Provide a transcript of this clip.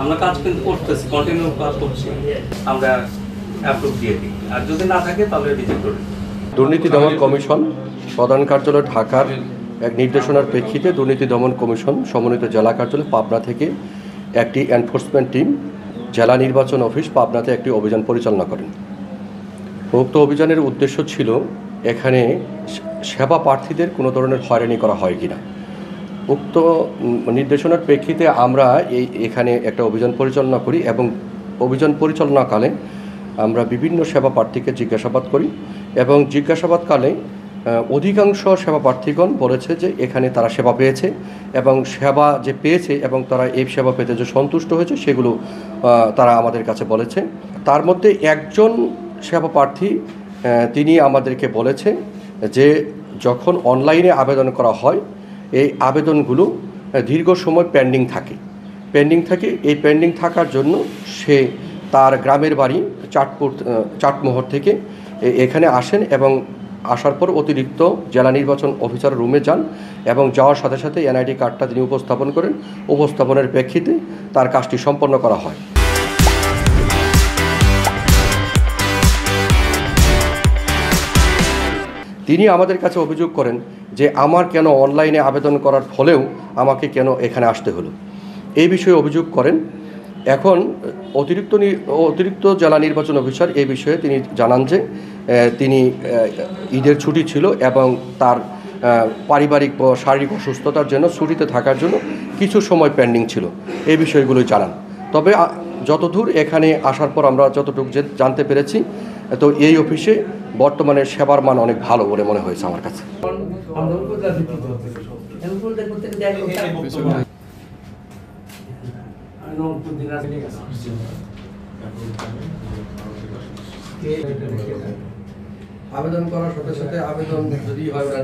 আমরা কাজ কিন্তু করতেছি, কন্টিনিউ কাজ করছি, আমরা অ্যাপ্রুভ দিয়ে দিই, আর যদি না থাকে তাহলে রিজেক্ট করি। দুর্নীতি দমন কমিশন প্রধান কার্যালয় ঢাকার এক নির্দেশনার প্রেক্ষিতে দুর্নীতি দমন কমিশন সমন্বিত জেলা কার্যালয় পাবনা থেকে একটি এনফোর্সমেন্ট টিম জেলা নির্বাচন অফিস পাবনাতে একটি অভিযান পরিচালনা করেন। উক্ত অভিযানের উদ্দেশ্য ছিল এখানে সেবা প্রার্থীদের কোনো ধরনের হয়রানি করা হয় কিনা। উক্ত নির্দেশনার প্রেক্ষিতে আমরা এখানে একটা অভিযান পরিচালনা করি এবং অভিযান পরিচালনাকালে আমরা বিভিন্ন সেবা প্রার্থীকে জিজ্ঞাসাবাদ করি এবং জিজ্ঞাসাবাদকালে অধিকাংশ সেবা প্রার্থীগণ বলেছে যে এখানে তারা সেবা পেয়েছে এবং সেবা যে পেয়েছে এবং তারা এই সেবা পেতে যে সন্তুষ্ট হয়েছে সেগুলো তারা আমাদের কাছে বলেছে। তার মধ্যে একজন সেবা প্রার্থী তিনি আমাদেরকে বলেছে যে যখন অনলাইনে আবেদন করা হয় এই আবেদনগুলো দীর্ঘ সময় পেন্ডিং থাকে। এই পেন্ডিং থাকার জন্য সে তার গ্রামের বাড়ি চাটমোহর থেকে এখানে আসেন এবং আসার পর অতিরিক্ত জেলা নির্বাচন অফিসার রুমে যান এবং যাওয়ার সাথে সাথে এনআইডি কার্ডটা তিনি উপস্থাপন করেন। উপস্থাপনের প্রেক্ষিতে তার কাজটি সম্পন্ন করা হয়। তিনি আমাদের কাছে অভিযোগ করেন যে আমার কেন অনলাইনে আবেদন করার ফলেও আমাকে কেন এখানে আসতে হলো, এই বিষয়ে অভিযোগ করেন। এখন অতিরিক্ত জেলা নির্বাচন অফিসার এই বিষয়ে তিনি জানান যে তিনি ঈদের ছুটি ছিল এবং তার পারিবারিক ও শারীরিক অসুস্থতার জন্য ছুটিতে থাকার জন্য কিছু সময় পেন্ডিং ছিল, এই বিষয়গুলো জানান। তবে যতদূর এখানে আসার পর আমরা যতটুকু জানতে পেরেছি তো এই অফিসে বর্তমানে সেবার মান অনেক ভালো বলে মনে হয়েছে আমার কাছে। আবেদন করার সাথে সাথে আবেদন যদি হয়